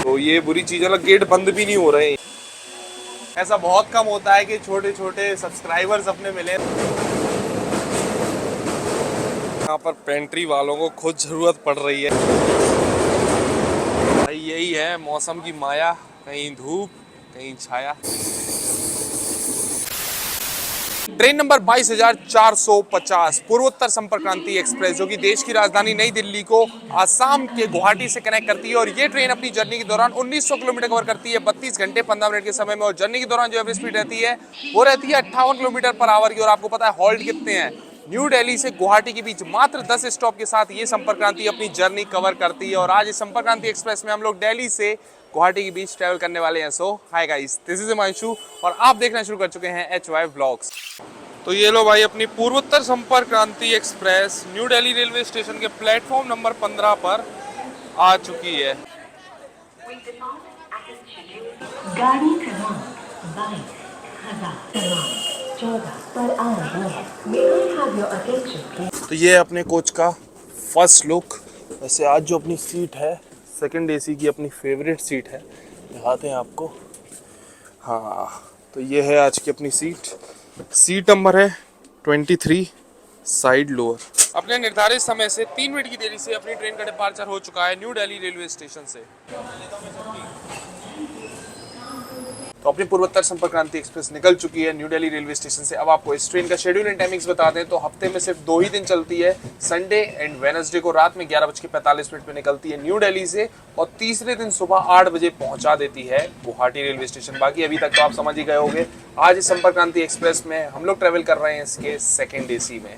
तो ये बुरी चीज है, गेट बंद भी नहीं हो रहे हैं। ऐसा बहुत कम होता है कि छोटे छोटे सब्सक्राइबर्स अपने मिले। यहाँ पर पेंट्री वालों को खुद जरूरत पड़ रही है भाई, यही है मौसम की माया, कहीं धूप कहीं छाया। ट्रेन नंबर 22,450 पूर्वोत्तर संपर्क क्रांति एक्सप्रेस, जो कि देश की राजधानी नई दिल्ली को आसाम के गुवाहाटी से कनेक्ट करती है। और ये ट्रेन अपनी जर्नी के दौरान 1900 किलोमीटर कवर करती है 32 घंटे 15 मिनट के समय में। और जर्नी के दौरान जो एवरेज स्पीड रहती है वो रहती है 58 किलोमीटर पर आवर की। और आपको पता है हॉल्ट कितने हैं? न्यू दिल्ली से गुवाहाटी के बीच मात्र 10 स्टॉप के साथ ये संपर्क क्रांति अपनी जर्नी कवर करती है। और आज इस संपर्क क्रांति एक्सप्रेस में हम लोग दिल्ली से गुवाहाटी के बीच ट्रैवल करने वाले हैं। So hi guys, this is Himanshu और आप देखना शुरू कर चुके हैं HY व्लॉग्स। तो ये लो भाई, अपनी पूर्वोत्तर संपर्क क्रांति express new Delhi railway station के प्लेटफॉर्म नंबर 15 पर आ चुकी है। गाड़ी क्रमांक 22,014 पर आ रही है। May I have your attention, please? तो ये अपने कोच का फर्स्ट लुक। वैसे आज जो अपनी सीट है सेकंड AC की अपनी फेवरेट सीट है, दिखाते हैं आपको। हाँ, तो ये है आज की अपनी सीट नंबर है 23, साइड लोअर। अपने निर्धारित समय से 3 मिनट की देरी से अपनी ट्रेन का डिपार्चर हो चुका है न्यू दिल्ली रेलवे स्टेशन से। तो अपनी पूर्वोत्तर संपर्क क्रांति एक्सप्रेस निकल चुकी है न्यू दिल्ली रेलवे स्टेशन से। अब आपको इस ट्रेन का शेड्यूल एंड टाइमिंग्स बता दें तो हफ्ते में सिर्फ 2 ही दिन चलती है, संडे एंड वेडनेसडे को रात में 11:45 पे निकलती है न्यू दिल्ली से और तीसरे दिन सुबह 8 बजे पहुंचा देती है गुवाहाटी रेलवे स्टेशन। बाकी अभी तक तो आप समझ ही गए होंगे। आज इस संपर्क क्रांति एक्सप्रेस में हम लोग ट्रेवल कर रहे हैं इसके सेकेंड AC में।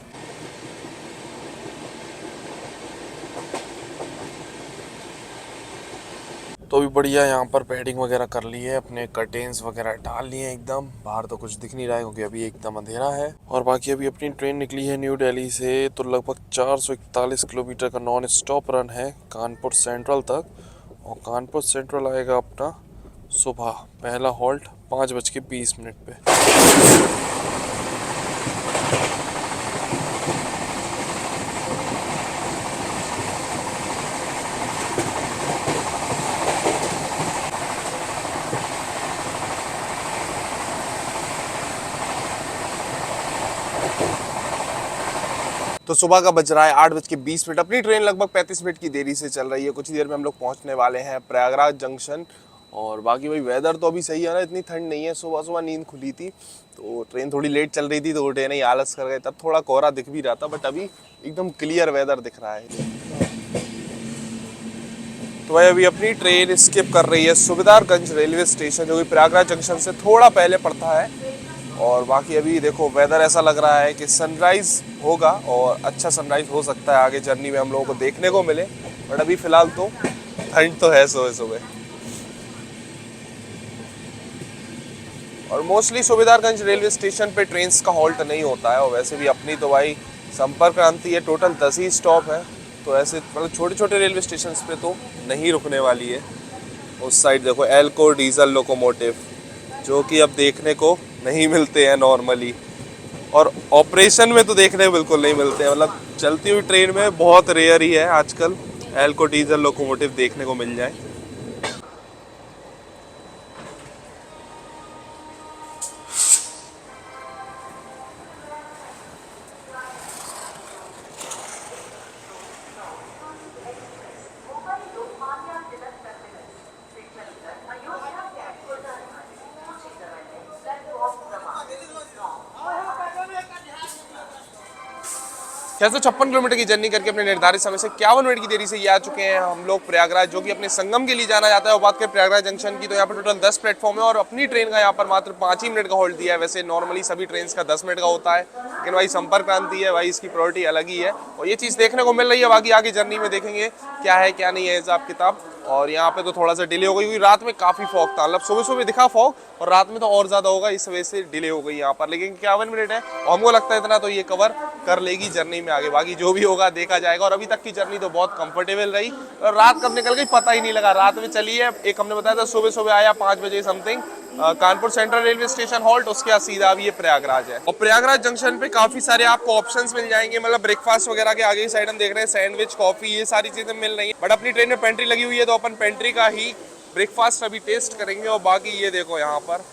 तो भी बढ़िया, यहाँ पर पैडिंग वगैरह कर ली है, अपने कर्टेन्स वगैरह डाल लिए हैं एकदम। बाहर तो कुछ दिख नहीं रहा है क्योंकि अभी एकदम अंधेरा है। और बाकी अभी अपनी ट्रेन निकली है न्यू दिल्ली से, तो लगभग 441 किलोमीटर का नॉन स्टॉप रन है कानपुर सेंट्रल तक। और कानपुर सेंट्रल आएगा अपना सुबह, पहला हॉल्ट 5:20 पे। तो सुबह का बज रहा है 8:20। अपनी ट्रेन लगभग 35 मिनट की देरी से चल रही है। कुछ ही देर में हम लोग पहुंचने वाले हैं प्रयागराज जंक्शन। और बाकी भाई वेदर तो अभी सही है ना, इतनी ठंड नहीं है। सुबह सुबह नींद खुली थी तो ट्रेन थोड़ी लेट चल रही थी तो उठे नहीं, आलस कर गए। तब थोड़ा कोहरा दिख भी रहा था बट अभी एकदम क्लियर वेदर दिख रहा है। तो भाई अभी अपनी ट्रेन स्किप कर रही है सुबेदारगंज रेलवे स्टेशन, जो कि प्रयागराज जंक्शन से थोड़ा पहले पड़ता है। और बाकी अभी देखो वेदर ऐसा लग रहा है कि सनराइज होगा और अच्छा सनराइज हो सकता है आगे जर्नी में हम लोगों को देखने को मिले। बट अभी फिलहाल तो ठंड तो है सुबह सुबह। और मोस्टली सुबेदारगंज रेलवे स्टेशन पे ट्रेन्स का हॉल्ट नहीं होता है। और वैसे भी अपनी तो भाई संपर्क क्रांति है, टोटल 10 ही स्टॉप है। तो ऐसे मतलब छोटे छोटे रेलवे स्टेशन पे तो नहीं रुकने वाली है। उस साइड देखो एल्को डीजल लोकोमोटिव, जो कि अब देखने को नहीं मिलते हैं नॉर्मली। और ऑपरेशन में तो देखने बिल्कुल नहीं मिलते हैं, मतलब चलती हुई ट्रेन में बहुत रेयर ही है आजकल एल्को डीजल लोकोमोटिव देखने को मिल जाए। छह 656 किलोमीटर की जर्नी करके अपने निर्धारित समय से 51 मिनट की देरी से ये आ चुके हैं हम लोग प्रयागराज, जो कि अपने संगम के लिए जाना जाता है। और बात करें प्रयागराज जंक्शन की तो यहाँ पर टोटल 10 प्लेटफॉर्म है और अपनी ट्रेन का यहाँ पर मात्र 5 ही मिनट का होल्ड दिया है। वैसे नॉर्मली सभी ट्रेन का 10 मिनट का होता है, लेकिन भाई संपर्क क्रांति है भाई, इसकी प्रायोरिटी अलग ही है और ये चीज़ देखने को मिल रही है। बाकी आगे जर्नी में देखेंगे क्या है क्या नहीं है हिसाब किताब। और यहाँ पे तो थोड़ा सा डिले हो गई क्योंकि रात में काफ़ी फॉग था, मतलब सुबह सुबह दिखा फॉग और रात में तो और ज़्यादा होगा, इस वजह से डिले हो गई यहाँ पर। लेकिन 51 मिनट है और हमको लगता है इतना तो ये कवर कर लेगी जर्नी में आगे। बाकी जो भी होगा देखा जाएगा। और अभी तक की जर्नी तो बहुत कंफर्टेबल रही और रात कब निकल गई पता ही नहीं लगा। रात में चली है, एक हमने बताया था सुबह सुबह आया 5 बजे something Kanpur central railway station halt, उसके बाद सीधा अभी ये प्रयागराज है। और प्रयागराज जंक्शन पे काफी सारे आपको ऑप्शंस मिल जाएंगे, मतलब ब्रेकफास्ट वगैरह के आगे की साइड हम देख रहे हैं सैंडविच, कॉफी, ये सारी चीजें मिल रही है। बट अपनी ट्रेन में पेंट्री लगी हुई है तो अपन पेंट्री का ही ब्रेकफास्ट अभी टेस्ट करेंगे। और बाकी ये देखो यहाँ पर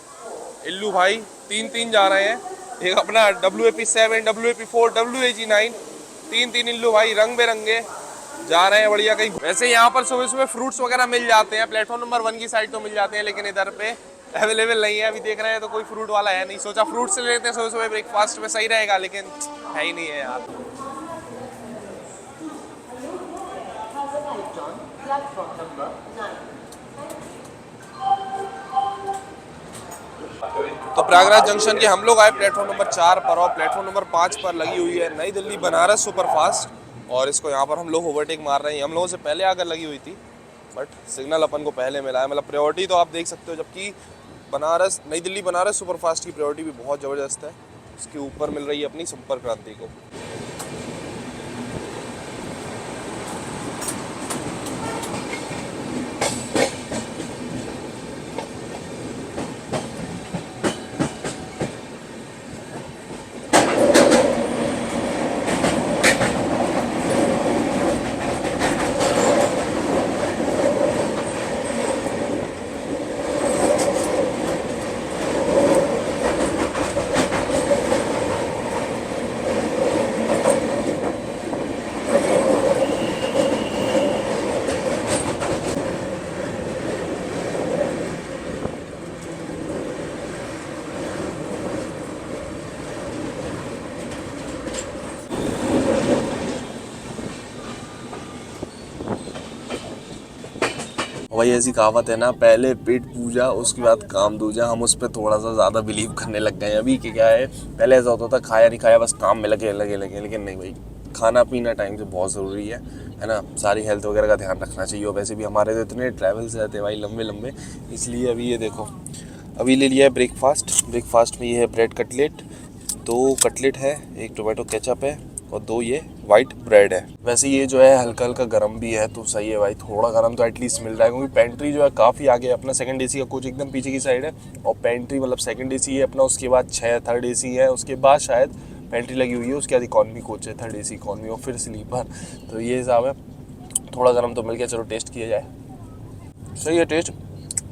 इल्लू भाई तीन जा रहे हैं, एक अपना WAP7, WAP4, WAG9, तीन इल्लू भाई रंग बिरंगे जा रहे हैं बढ़िया कहीं। वैसे यहाँ पर सुबह सुबह फ्रूट्स वगैरह मिल जाते हैं, प्लेटफॉर्म नंबर 1 की साइड तो मिल जाते हैं, लेकिन इधर पे अवेलेबल नहीं है। अभी देख रहे हैं तो कोई फ्रूट वाला है नहीं, सोचा फ्रूट से लेते हैं सुबह सुबह ब्रेकफास्ट में सही रहेगा, लेकिन है ही नहीं है यार। तो प्रयागराज जंक्शन के हम लोग आए प्लेटफॉर्म नंबर 4 पर, और प्लेटफॉर्म नंबर 5 पर लगी हुई है नई दिल्ली बनारस सुपरफास्ट, और इसको यहाँ पर हम लोग ओवरटेक मार रहे हैं। हम लोगों से पहले आकर लगी हुई थी, बट सिग्नल अपन को पहले मिला है, मतलब प्रायोरिटी तो आप देख सकते हो। जबकि बनारस नई दिल्ली बनारस सुपरफास्ट की प्रायोरिटी भी बहुत ज़बरदस्त है, इसके ऊपर मिल रही है अपनी संपर्क क्रांति को। वही ऐसी कहावत है ना, पहले पेट पूजा उसके बाद काम दूजा। हम उस पर थोड़ा सा ज़्यादा बिलीव करने लग गए अभी कि क्या है, पहले ऐसा होता था खाया नहीं खाया बस काम में लगे, लेकिन नहीं भाई, खाना पीना टाइम से बहुत ज़रूरी है ना। सारी हेल्थ वगैरह का ध्यान रखना चाहिए। और वैसे भी हमारे तो इतने ट्रैवल्स रहते हैं भाई लंबे, इसलिए अभी ये देखो अभी ले लिया है ब्रेकफास्ट में ये है ब्रेड कटलेट, 2 कटलेट है, 1 टोमेटो केचप है, और 2 ये वाइट ब्रेड है। वैसे ये जो है हल्का गर्म भी है तो सही है भाई, थोड़ा गर्म तो एटलीस्ट मिल रहा है, क्योंकि पेंट्री जो है काफ़ी आगे है। अपना सेकंड AC का कोच एकदम पीछे की साइड है, और पेंट्री मतलब सेकंड AC है अपना, उसके बाद 6 थर्ड AC है, उसके बाद शायद पेंट्री लगी हुई है, उसके बाद इकॉनमी कोच है, थर्ड AC इकॉनमी, और फिर स्लीपर। तो ये हिसाब है, थोड़ा गर्म तो मिल गया। चलो टेस्ट किया जाए। सही है टेस्ट,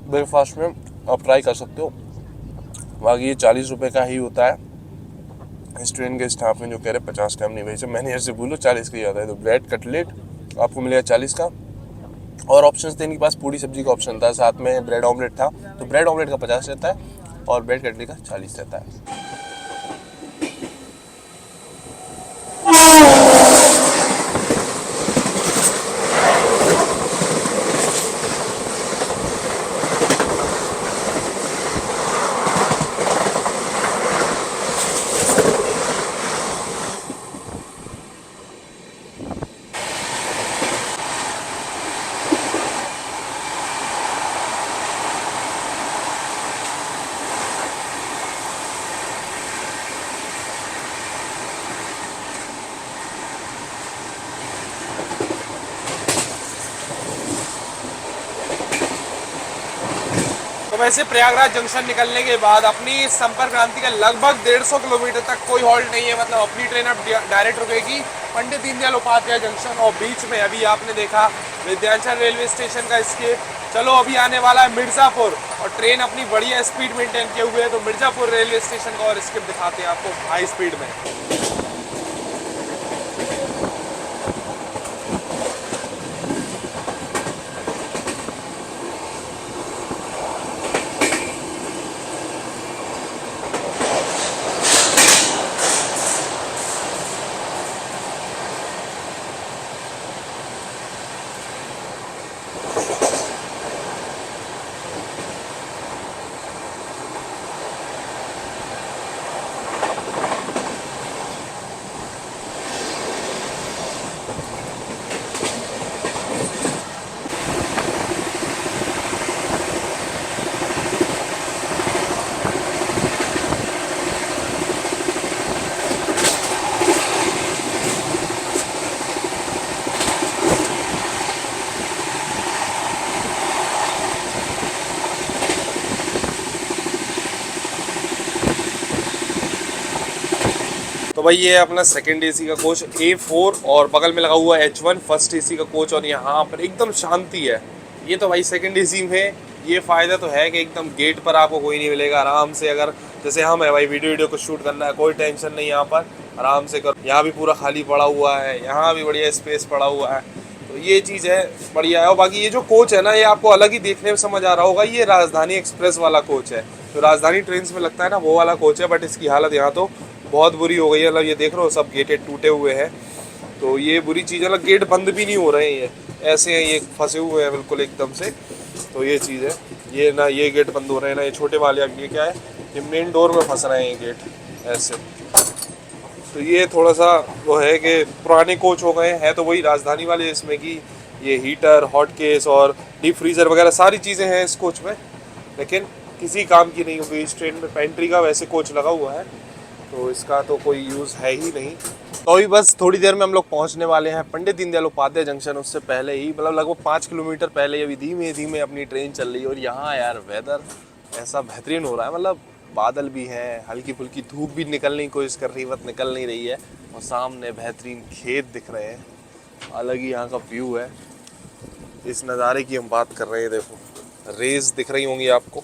ब्रेकफास्ट में आप ट्राई कर सकते हो। बाकी ये 40 रुपये का ही होता है। इस ट्रेन के स्टाफ में जो कह रहे 50 का हम नहीं भेजे, मैनेजर से बोलो 40 का ही आता है। तो ब्रेड कटलेट आपको मिलेगा 40 का, और ऑप्शंस थे इनके पास, पूरी सब्जी का ऑप्शन था, साथ में ब्रेड ऑमलेट था। तो ब्रेड ऑमलेट का 50 रहता है और ब्रेड कटलेट का 40 रहता है। तो वैसे प्रयागराज जंक्शन निकलने के बाद अपनी संपर्क क्रांति का लगभग 150 किलोमीटर तक कोई हॉल्ट नहीं है, मतलब अपनी ट्रेन अब डायरेक्ट रुकेगी पंडित दीनदयाल उपाध्याय जंक्शन, और बीच में अभी आपने देखा विंध्याचल रेलवे स्टेशन का स्केप। चलो अभी आने वाला है मिर्ज़ापुर, और ट्रेन अपनी बढ़िया स्पीड मेंटेन किए हुए है, तो मिर्ज़ापुर रेलवे स्टेशन का और स्केप दिखाते हैं आपको हाई स्पीड में। तो भाई ये अपना सेकंड AC का कोच A4, और बगल में लगा हुआ H1 फर्स्ट AC का कोच, और यहाँ पर एकदम शांति है, ये तो भाई सेकंड एसी में ये फ़ायदा तो है कि एकदम गेट पर आपको कोई नहीं मिलेगा, आराम से अगर जैसे हम है भाई वीडियो को शूट करना है, कोई टेंशन नहीं, यहाँ पर आराम से करो। यहाँ भी पूरा खाली पड़ा हुआ है, यहाँ भी बढ़िया स्पेस पड़ा हुआ है, तो ये चीज़ है बढ़िया है। और बाकी ये जो कोच है ना, ये आपको अलग ही देखने में समझ आ रहा होगा, ये राजधानी एक्सप्रेस वाला कोच है, जो राजधानी ट्रेन में लगता है ना, वो वाला कोच है। बट इसकी हालत यहाँ तो बहुत बुरी हो गई है, मतलब ये देख रहे हो सब गेटें टूटे हुए हैं, तो ये बुरी चीज़ है। मतलब गेट बंद भी नहीं हो रहे हैं, ये ऐसे हैं, ये फंसे हुए हैं बिल्कुल एकदम से, तो ये चीज़ है। ये ना ये गेट बंद हो रहे हैं ना ये छोटे वाले, अब ये क्या है, ये मेन डोर में फंस रहे हैं ये गेट ऐसे। तो ये थोड़ा सा वो है कि पुराने कोच हो गए हैं, तो वही राजधानी वाले, इसमें कि ये हीटर, हॉट केस और डीप फ्रीज़र वगैरह सारी चीज़ें हैं इस कोच में, लेकिन किसी काम की नहीं होगी। इस ट्रेन में पेंट्री का वैसे कोच लगा हुआ है, तो इसका तो कोई यूज़ है ही नहीं। तो अभी बस थोड़ी देर में हम लोग पहुंचने वाले हैं पंडित दीनदयाल उपाध्याय जंक्शन। उससे पहले ही मतलब लगभग 5 किलोमीटर पहले अभी धीमे धीमे अपनी ट्रेन चल रही है। और यहाँ यार वेदर ऐसा बेहतरीन हो रहा है, मतलब बादल भी हैं, हल्की फुल्की धूप भी निकलने की कोशिश कर रही है, बट निकल नहीं रही है, और सामने बेहतरीन खेत दिख रहे हैं, अलग ही यहाँ का व्यू है। इस नज़ारे की हम बात कर रहे हैं, देखो रेस दिख रही होंगी आपको।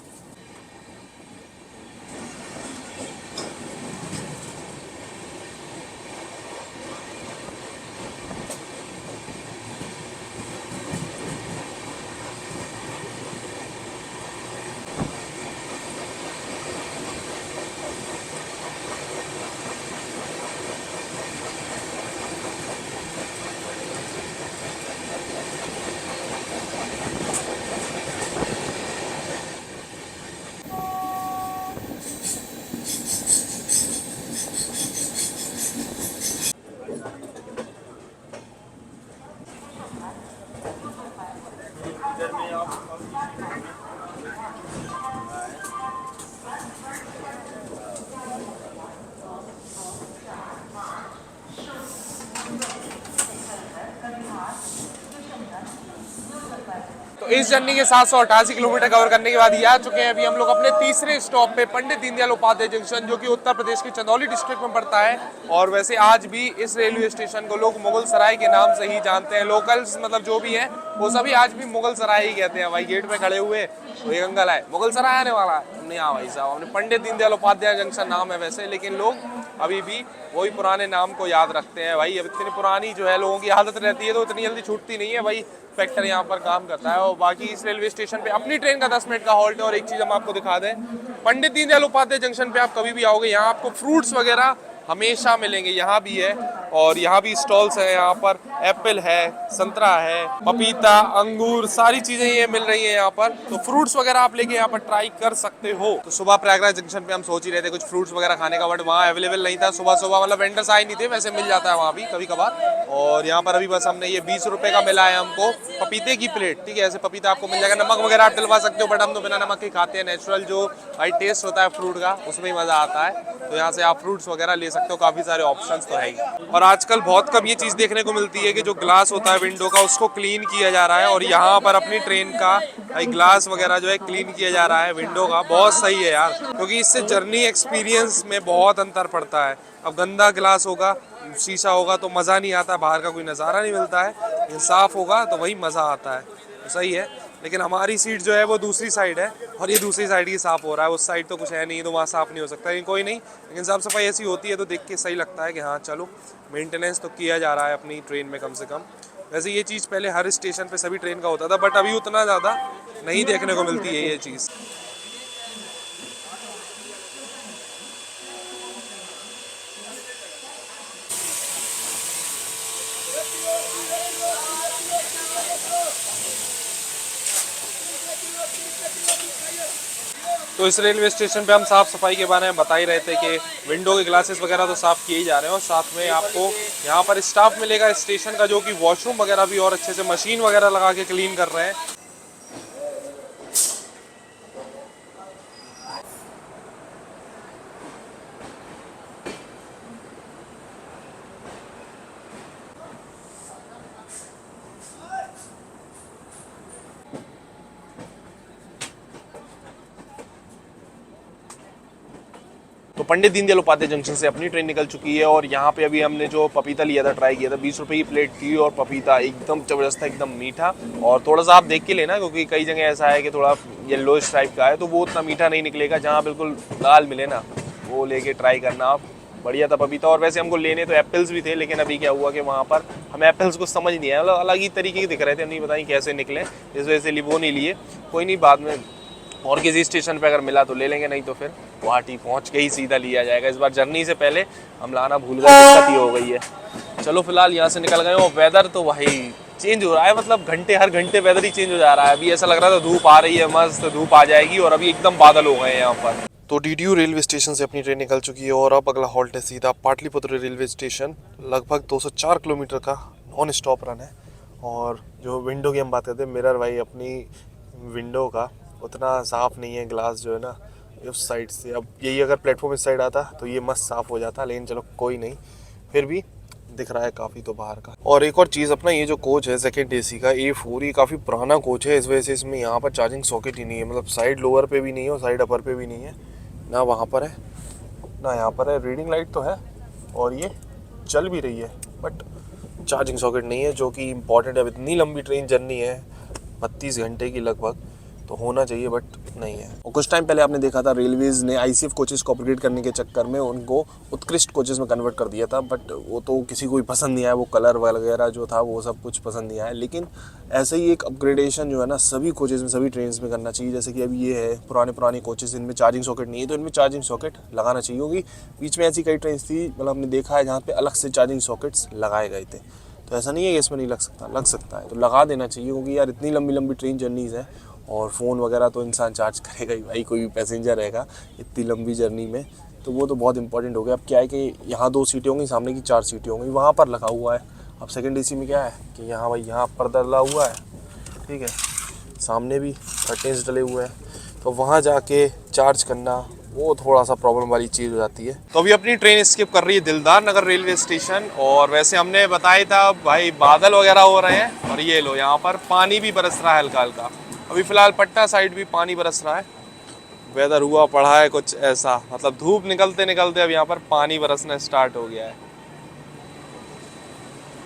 तो इस जर्नी के 788 किलोमीटर कवर करने के बाद ये आ चुके हैं अभी हम लोग अपने तीसरे स्टॉप पे, पंडित दीनदयाल उपाध्याय जंक्शन, जो कि उत्तर प्रदेश के चंदौली डिस्ट्रिक्ट में पड़ता है। और वैसे आज भी इस रेलवे स्टेशन को लोग मुगल सराय के नाम से ही जानते हैं। लोकल्स मतलब जो भी है वो सभी आज भी मुगल सराय ही कहते हैं। भाई गेट पे खड़े हुए तो एक अंकल है, मुगल सराय आने वाला है, नहीं हाँ भाई साहब, हमने पंडित दीनदयाल उपाध्याय जंक्शन नाम है वैसे, लेकिन लोग अभी भी वही पुराने नाम को याद रखते हैं। भाई अब इतनी पुरानी जो है लोगों की आदत रहती है, तो इतनी जल्दी छूटती नहीं है। भाई फैक्टर यहाँ पर काम करता है। और बाकी इस रेलवे स्टेशन पे अपनी ट्रेन का 10 मिनट का हॉल्ट है। और एक चीज़ हम आपको दिखा दें, पंडित दीनदयाल उपाध्याय जंक्शन पे आप कभी भी आओगे, यहाँ आपको फ्रूट्स वगैरह हमेशा मिलेंगे। यहाँ भी है, और यहाँ भी स्टॉल्स है, यहाँ पर एप्पल है, संतरा है, पपीता, अंगूर, सारी चीज़ें ये मिल रही है यहाँ पर। तो फ्रूट्स वगैरह आप लेके यहाँ पर ट्राई कर सकते हो। तो सुबह प्रयागराज जंक्शन पे हम सोच ही रहे थे कुछ फ्रूट्स वगैरह खाने का, बट वहाँ अवेलेबल नहीं था सुबह सुबह, मतलब वेंडर्स आए नहीं थे। वैसे मिल जाता है वहाँ भी कभी कभार। और यहाँ पर अभी बस हमने ये 20 रुपए का मिला है हमको पपीते की प्लेट, ठीक है। ऐसे पपीता आपको मिल जाएगा, नमक वगैरह आप डलवा सकते हो, बट हम तो बिना नमक के खाते हैं। नेचुरल जो भाई टेस्ट होता है फ्रूट का, उसमें ही मज़ा आता है। तो यहाँ से आप फ्रूट्स वगैरह ले सकते हो, काफ़ी सारे ऑप्शंस तो है ही। और आजकल बहुत कम ये चीज़ देखने को मिलती है कि जो ग्लास होता है विंडो का, उसको क्लीन किया जा रहा है। और यहाँ पर अपनी ट्रेन का भाई ग्लास वगैरह जो है क्लीन किया जा रहा है विंडो का। बहुत सही है यार, क्योंकि इससे जर्नी एक्सपीरियंस में बहुत अंतर पड़ता है। अब गंदा ग्लास होगा, शीशा होगा, तो मज़ा नहीं आता, बाहर का कोई नज़ारा नहीं मिलता है। ये साफ़ होगा तो वही मज़ा आता है, तो सही है। लेकिन हमारी सीट जो है वो दूसरी साइड है, और ये दूसरी साइड ही साफ़ हो रहा है, उस साइड तो कुछ है नहीं, तो वहाँ साफ़ नहीं हो सकता। लेकिन कोई नहीं, लेकिन साफ़ सफाई ऐसी होती है तो देख के सही लगता है कि हाँ चलो मेंटेनेंस तो किया जा रहा है अपनी ट्रेन में कम से कम। वैसे ये चीज़ पहले हर स्टेशन पे सभी ट्रेन का होता था, बट अभी उतना ज़्यादा नहीं देखने को मिलती है ये चीज़। तो इस रेलवे स्टेशन पे हम साफ़ सफाई के बारे में बता ही रहे थे कि विंडो के ग्लासेस वगैरह तो साफ़ किए ही जा रहे हैं, और साथ में आपको यहाँ पर स्टाफ मिलेगा स्टेशन का, जो कि वॉशरूम वगैरह भी और अच्छे से मशीन वगैरह लगा के क्लीन कर रहे हैं। तो तो पंडित दीनदयाल उपाध्याय जंक्शन से अपनी ट्रेन निकल चुकी है और यहाँ पे अभी हमने जो पपीता लिया था, ट्राई किया था, 20 रुपये की प्लेट थी और पपीता एकदम जबरदस्त था, एकदम मीठा। और थोड़ा सा आप देख के लेना, क्योंकि कई जगह ऐसा है कि थोड़ा येलोइश टाइप का है, तो वो उतना मीठा नहीं निकलेगा। जहाँ बिल्कुल लाल मिले ना, वो लेके ट्राई करना आप। बढ़िया था पपीता। और वैसे हमको लेने तो एप्पल्स भी थे, लेकिन अभी क्या हुआ कि वहाँ पर हमें एप्पल्स को समझ नहीं आया, मतलब अलग ही तरीके के दिख रहे थे, नहीं पता नहीं कैसे निकले, इस वजह से वो नहीं लिए। कोई नहीं, बाद में और किसी स्टेशन पे अगर मिला तो ले लेंगे, नहीं तो फिर गुवाहाटी पहुँच के ही सीधा लिया जाएगा। इस बार जर्नी से पहले हम लाना भूल गए, दिक्कत ही हो गई है। चलो फिलहाल यहाँ से निकल गए। और वेदर तो भाई चेंज हो रहा है, मतलब हर घंटे वेदर ही चेंज हो जा रहा है। अभी ऐसा लग रहा था धूप आ रही है, मस्त धूप आ जाएगी, और अभी एकदम बादल हो गए हैं यहाँ पर। तो डीडीयू रेलवे स्टेशन से अपनी ट्रेन निकल चुकी है और अब अगला हॉल्ट है सीधा पाटलिपुत्र रेलवे स्टेशन। लगभग 204 किलोमीटर का नॉन स्टॉप रन है। और जो विंडो की हम बात करते हैं, मिरर भाई अपनी विंडो का उतना साफ़ नहीं है, ग्लास जो है ना उस साइड से। अब यही अगर प्लेटफॉर्म इस साइड आता तो ये मस्त साफ़ हो जाता, लेकिन चलो कोई नहीं, फिर भी दिख रहा है काफ़ी तो बाहर का। और एक और चीज़, अपना ये जो कोच है सेकंड एसी का A4, ये काफ़ी पुराना कोच है, इस वजह से इसमें यहाँ पर चार्जिंग सॉकेट ही नहीं है। मतलब साइड लोअर पे भी नहीं है और साइड अपर पे भी नहीं है, ना वहाँ पर है ना यहाँ पर है। रीडिंग लाइट तो है और ये चल भी रही है, बट चार्जिंग सॉकेट नहीं है, जो कि इम्पॉर्टेंट है। अब इतनी लंबी ट्रेन जर्नी है, 32 घंटे की लगभग, तो होना चाहिए, बट नहीं है। और कुछ टाइम पहले आपने देखा था रेलवेज़ ने ICF कोचेस को अपग्रेड करने के चक्कर में उनको उत्कृष्ट कोचेस में कन्वर्ट कर दिया था, बट वो तो किसी को भी पसंद नहीं आया, वो कलर वगैरह जो था वो सब कुछ पसंद नहीं आया। लेकिन ऐसे ही एक अपग्रेडेशन जो है ना सभी कोचेस में, सभी ट्रेन में करना चाहिए। जैसे कि अभी ये है पुराने कोचेस, इनमें चार्जिंग सॉकेट नहीं है, तो इनमें चार्जिंग सॉकेट लगाना चाहिए। क्योंकि बीच में ऐसी कई ट्रेन थी, मतलब हमने देखा है जहाँ पर अलग से चार्जिंग सॉकेट्स लगाए गए थे। तो ऐसा नहीं है कि इसमें नहीं लग सकता है, तो लगा देना चाहिए। क्योंकि यार इतनी लंबी लंबी ट्रेन जर्नीज़ है और फ़ोन वगैरह तो इंसान चार्ज करेगा ही भाई, कोई भी पैसेंजर रहेगा इतनी लंबी जर्नी में, तो वो तो बहुत इंपॉर्टेंट हो गया। अब क्या है कि यहाँ 2 सीटें होंगी, सामने की 4 सीटें होंगी, वहाँ पर लगा हुआ है। अब सेकंड एसी में क्या है कि यहाँ भाई यहाँ पर्दा डला हुआ है, ठीक है, सामने भी कर्टेन्स डले हुए हैं, तो वहाँ जाके चार्ज करना वो थोड़ा सा प्रॉब्लम वाली चीज़ हो जाती है। तो अभी अपनी ट्रेन स्किप कर रही है दिलदार नगर रेलवे स्टेशन। और वैसे हमने बताया था भाई बादल वगैरह हो रहे हैं, और ये लो यहाँ पर पानी भी बरस रहा है हल्का हल्का। अभी फ़िलहाल पटना साइड भी पानी बरस रहा है। वेदर हुआ पड़ा है कुछ ऐसा, मतलब धूप निकलते निकलते अब यहाँ पर पानी बरसना स्टार्ट हो गया है।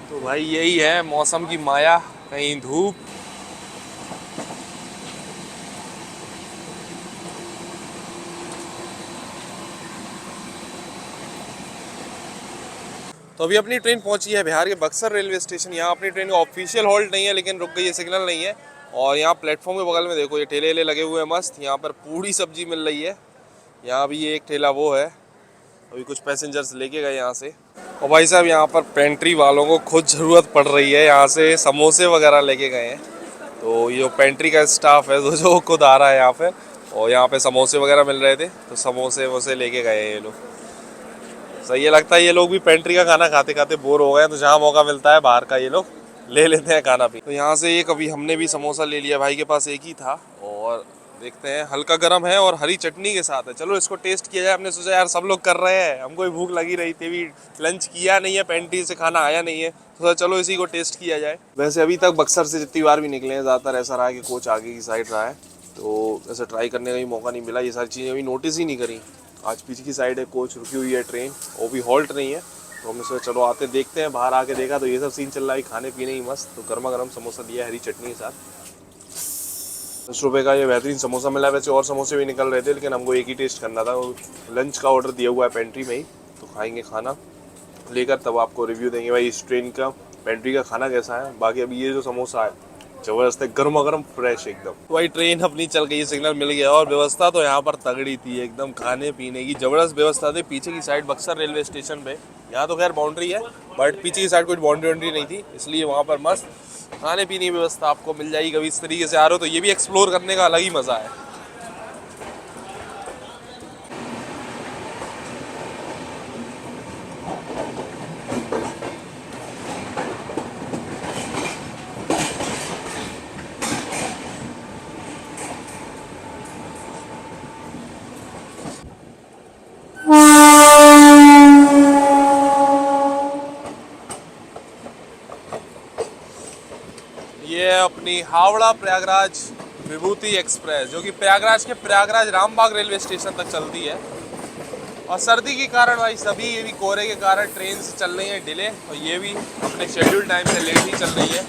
तो भाई यही है मौसम की माया, कहीं धूप, तो अभी अपनी ट्रेन पहुंची है बिहार के बक्सर रेलवे स्टेशन। यहाँ अपनी ट्रेन का ऑफिशियल हॉल्ट नहीं है, लेकिन रुक गई है, सिग्नल नहीं है। और यहाँ प्लेटफॉर्म के बगल में देखो ये ठेले वेले लगे हुए हैं मस्त, यहाँ पर पूरी सब्जी मिल रही है। यहाँ भी ये एक ठेला वो है, अभी कुछ पैसेंजर्स लेके गए यहाँ से। और भाई साहब यहाँ पर पेंट्री वालों को खुद ज़रूरत पड़ रही है, यहाँ से समोसे वगैरह लेके गए हैं। तो ये जो पेंट्री का स्टाफ है जो खुद आ रहा है यहाँ पे, और यहाँ पे समोसे वगैरह मिल रहे थे, तो समोसे वोसे लेके गए हैं ये लोग। सही है, लगता है ये लोग भी पेंट्री का खाना खाते खाते बोर हो गए, तो जहाँ मौका मिलता है बाहर का ये लोग ले लेते हैं खाना पी। तो यहाँ से एक अभी हमने भी समोसा ले लिया, भाई के पास एक ही था, और देखते हैं, हल्का गर्म है और हरी चटनी के साथ है। चलो इसको टेस्ट किया जाए। हमने सोचा यार सब लोग कर रहे हैं, हमको भी भूख लगी रही थी, भी लंच किया नहीं है, पेंट्री से खाना आया नहीं है, तो सोचा चलो इसी को टेस्ट किया जाए। वैसे अभी तक बक्सर से जितनी बार भी निकले हैं, ज़्यादातर ऐसा रहा है कि कोच आगे की साइड रहा है, तो ऐसे ट्राई करने का भी मौका नहीं मिला। ये सारी चीज़ें अभी नोटिस ही नहीं करी। आज पीछे की साइड है कोच रुकी हुई है ट्रेन, वो भी हॉल्ट नहीं है, तो हमने सोचा चलो आते देखते हैं। बाहर आके देखा तो ये सब सीन चल रहा है, खाने पीने ही मस्त। तो गर्मा गर्म समोसा दिया हरी चटनी के साथ, 10 रुपये का ये बेहतरीन समोसा मिला। वैसे और समोसे भी निकल रहे थे, लेकिन हमको एक ही टेस्ट करना था। लंच का ऑर्डर दिया हुआ है पेंट्री में ही, तो खाएंगे खाना लेकर, तब आपको रिव्यू देंगे भाई इस ट्रेन का पेंट्री का खाना कैसा है। बाकी अभी ये जो समोसा है जबरदस्त है, गर्मा गर्म फ्रेश एकदम। तो भाई ट्रेन अपनी चल गई, सिग्नल मिल गया, और व्यवस्था तो यहाँ पर तगड़ी थी एकदम, खाने पीने की जबरदस्त व्यवस्था थी। पीछे की साइड बक्सर रेलवे स्टेशन पे, यहाँ तो खैर बाउंड्री है, बट पीछे की साइड कोई बाउंड्री नहीं थी, इसलिए वहाँ पर मस्त खाने पीने की व्यवस्था आपको मिल जाएगी। कभी इस तरीके से आ रहे हो तो ये भी एक्सप्लोर करने का अलग ही मज़ा है। ये अपनी हावड़ा प्रयागराज विभूति एक्सप्रेस, जो कि प्रयागराज के प्रयागराज रामबाग रेलवे स्टेशन तक चलती है। और सर्दी के कारण भाई सभी ये भी कोहरे के कारण ट्रेन चल रही हैं डिले, और ये भी अपने शेड्यूल टाइम से लेट ही चल रही है।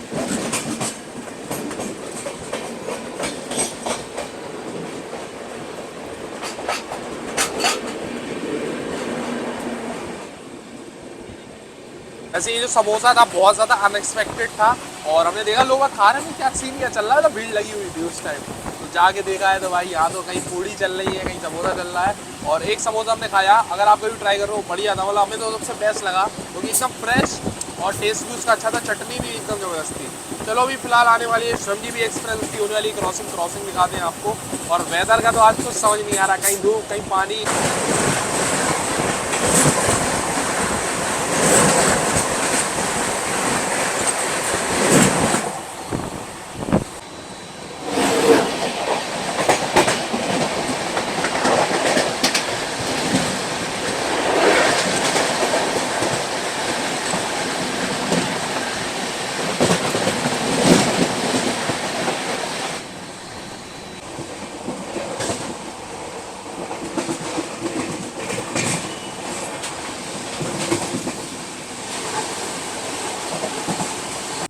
वैसे ये जो समोसा था बहुत ज़्यादा अनएक्सपेक्टेड था, और हमने देखा लोग खा रहे हैं, क्या सीन क्या चल रहा है, तो भीड़ लगी हुई थी उस टाइम। तो जाके देखा है तो भाई यहाँ तो कहीं पूड़ी चल रही है, कहीं समोसा चल रहा है। और एक समोसा हमने खाया, अगर आप कभी ट्राई कर रहे हो, बढ़िया था, मतलब हमें तो सबसे बेस्ट लगा क्योंकि एकदम फ्रेश और टेस्ट भी उसका अच्छा था, चटनी भी एकदम ज़बरदस्त थी। चलो अभी फिलहाल आने वाली है श्रमजीवी एक्सप्रेस, उसकी होने वाली क्रॉसिंग दिखाते हैं आपको। और वेदर का तो आज कुछ समझ नहीं आ रहा, कहीं धूप कहीं पानी।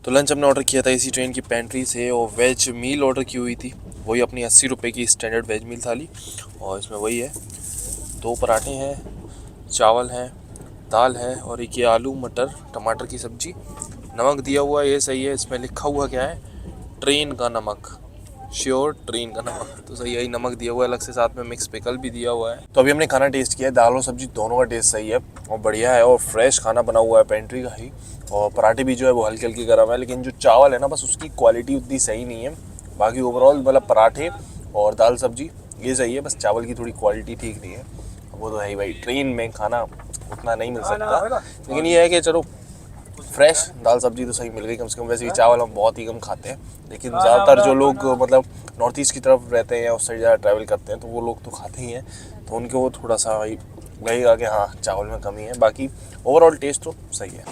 तो लंच हमने ऑर्डर किया था इसी ट्रेन की पेंट्री से, और वेज मील ऑर्डर की हुई थी, वही अपनी 80 रुपये की स्टैंडर्ड वेज मील थाली। और इसमें वही है, 2 पराठे हैं, चावल हैं, दाल है, और एक ये आलू मटर टमाटर की सब्ज़ी। नमक दिया हुआ है, ये सही है, इसमें लिखा हुआ क्या है, ट्रेन का नमक, श्योर ट्रेन का नमक, तो सही यही नमक दिया हुआ है अलग से, साथ में मिक्स पिकल भी दिया हुआ है। तो अभी हमने खाना टेस्ट किया है, दाल और सब्जी दोनों का टेस्ट सही है और बढ़िया है, और फ्रेश खाना बना हुआ है पेंट्री का ही। और पराठे भी जो है वो हल्के हल्के गर्म है, लेकिन जो चावल है ना, बस उसकी क्वालिटी उतनी सही नहीं है। बाकी ओवरऑल मतलब पराठे और दाल सब्जी ये सही है, बस चावल की थोड़ी क्वालिटी ठीक नहीं है। वो तो है ही भाई, ट्रेन में खाना उतना नहीं मिल सकता, लेकिन ये है कि चलो फ्रेश दाल सब्जी तो सही मिल गई कम से कम। वैसे भी चावल हम बहुत ही कम खाते हैं, लेकिन ज़्यादातर जो लोग मतलब नॉर्थ ईस्ट की तरफ रहते हैं या उस साइड ज़्यादा ट्रैवल करते हैं, तो वो लोग तो खाते ही हैं, तो उनको वो थोड़ा सा भाई लगेगा कि हाँ चावल में कमी है। बाकी ओवरऑल टेस्ट तो सही है।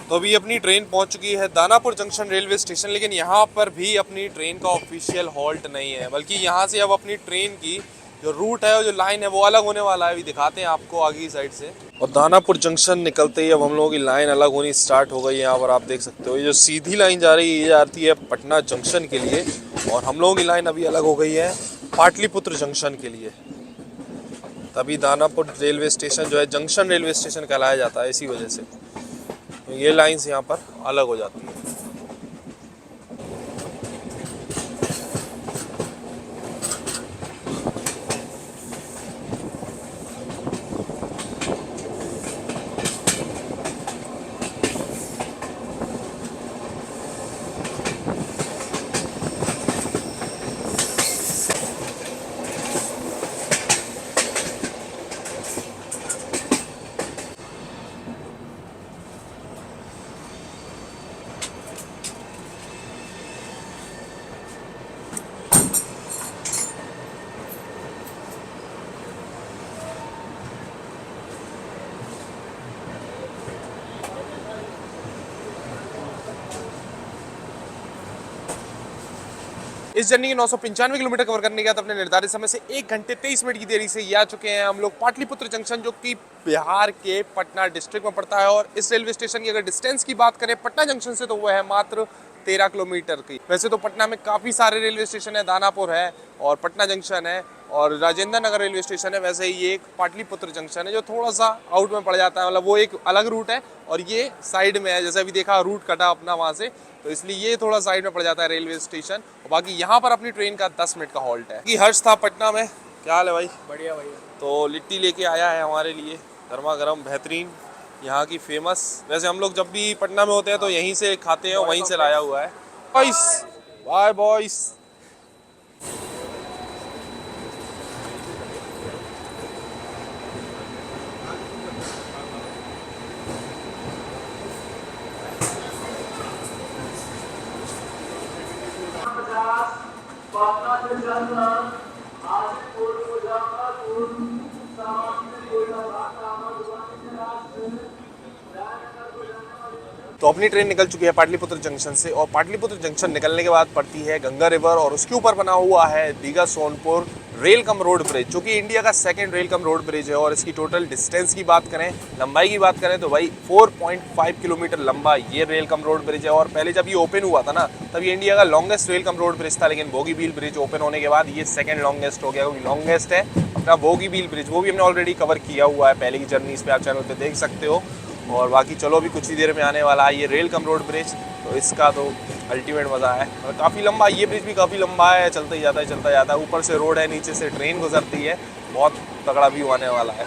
तो अभी अपनी ट्रेन पहुंच चुकी है दानापुर जंक्शन रेलवे स्टेशन, लेकिन यहाँ पर भी अपनी ट्रेन का ऑफिशियल हॉल्ट नहीं है, बल्कि यहाँ से अब अपनी ट्रेन की जो रूट है और जो लाइन है वो अलग होने वाला है। अभी दिखाते हैं आपको आगे की साइड से। और दानापुर जंक्शन निकलते ही अब हम लोगों की लाइन अलग होनी स्टार्ट हो गई है। यहाँ पर आप देख सकते हो ये जो सीधी लाइन जा रही है ये जाती है पटना जंक्शन के लिए, और हम लोगों की लाइन अभी अलग हो गई है पाटलिपुत्र जंक्शन के लिए। तभी दानापुर रेलवे स्टेशन जो है जंक्शन रेलवे स्टेशन कहलाया जाता है इसी वजह से। तो ये लाइन्स यहाँ पर अलग हो जाती है। इस जर्नी के 995 किलोमीटर कवर करने के बाद अपने निर्धारित समय से 1 घंटे 23 मिनट की देरी से ये आ चुके हैं हम लोग पाटलिपुत्र जंक्शन, जो कि बिहार के पटना डिस्ट्रिक्ट में पड़ता है। और इस रेलवे स्टेशन की अगर डिस्टेंस की बात करें पटना जंक्शन से, तो वह है मात्र 13 किलोमीटर की। वैसे तो पटना में काफ़ी सारे रेलवे स्टेशन है, दानापुर है और पटना जंक्शन है और राजेंद्र नगर रेलवे स्टेशन है। वैसे ही ये एक पाटलिपुत्र जंक्शन है जो थोड़ा सा आउट में पड़ जाता है, मतलब वो एक अलग रूट है और ये साइड में है। जैसे अभी देखा रूट कटा अपना वहाँ से, तो इसलिए ये थोड़ा साइड में पड़ जाता है रेलवे स्टेशन। और बाकी यहाँ पर अपनी ट्रेन का 10 मिनट का हॉल्ट है। कि हर्ष था पटना में, क्या हाल है भाई? बढ़िया भैया। तो लिट्टी लेके आया है हमारे लिए, गर्मा गर्म बेहतरीन यहाँ की फेमस। वैसे हम लोग जब भी पटना में होते हैं तो यहीं से खाते हैं, वहीं से लाया हुआ है। Boys by boys. तो अपनी ट्रेन निकल चुकी है पाटलिपुत्र जंक्शन से, और पाटलिपुत्र जंक्शन निकलने के बाद पड़ती है गंगा रिवर, और उसके ऊपर बना हुआ है Digha Sonpur rail cum road bridge, जो कि इंडिया का second rail cum road bridge है। और इसकी टोटल डिस्टेंस की बात करें, लंबाई की बात करें, तो भाई 4.5 किलोमीटर लंबा ये रेल कम रोड ब्रिज है। और पहले जब ये ओपन हुआ था ना, तब ये इंडिया का longest rail cum road bridge था, लेकिन बोगीबील ब्रिज ओपन होने के बाद ये सेकंड लॉन्गेस्ट हो गया। लॉन्गेस्ट है अपना बोगीबील ब्रिज, वो भी हमने ऑलरेडी कवर किया हुआ है पहले की जर्नी, इस पे आप चैनल पे देख सकते हो। और बाकी चलो अभी कुछ ही देर में आने वाला है ये रेल कम रोड ब्रिज, तो इसका तो अल्टीमेट मज़ा है। और काफ़ी लंबा, ये ब्रिज भी काफ़ी लंबा है, चलता ही जाता है। ऊपर से रोड है, नीचे से ट्रेन गुजरती है, बहुत तगड़ा व्यू आने वाला है।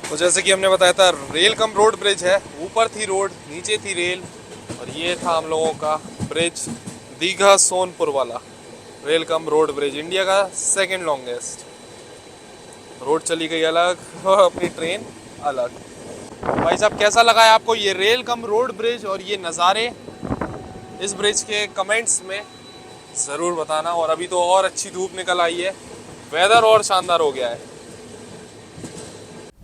तो जैसे कि हमने बताया था, रेल कम रोड ब्रिज है, ऊपर थी रोड, नीचे थी रेल, और ये था हम लोगों का ब्रिज दीघा सोनपुर वाला rail cum road bridge, India का सेकंड लॉन्गेस्ट। रोड चली गई अलग और अपनी ट्रेन अलग। भाई साहब, कैसा लगा है आपको ये रेल कम रोड ब्रिज और ये नज़ारे इस ब्रिज के कमेंट्स में ज़रूर बताना। और अभी तो और अच्छी धूप निकल आई है, वेदर और शानदार हो गया है।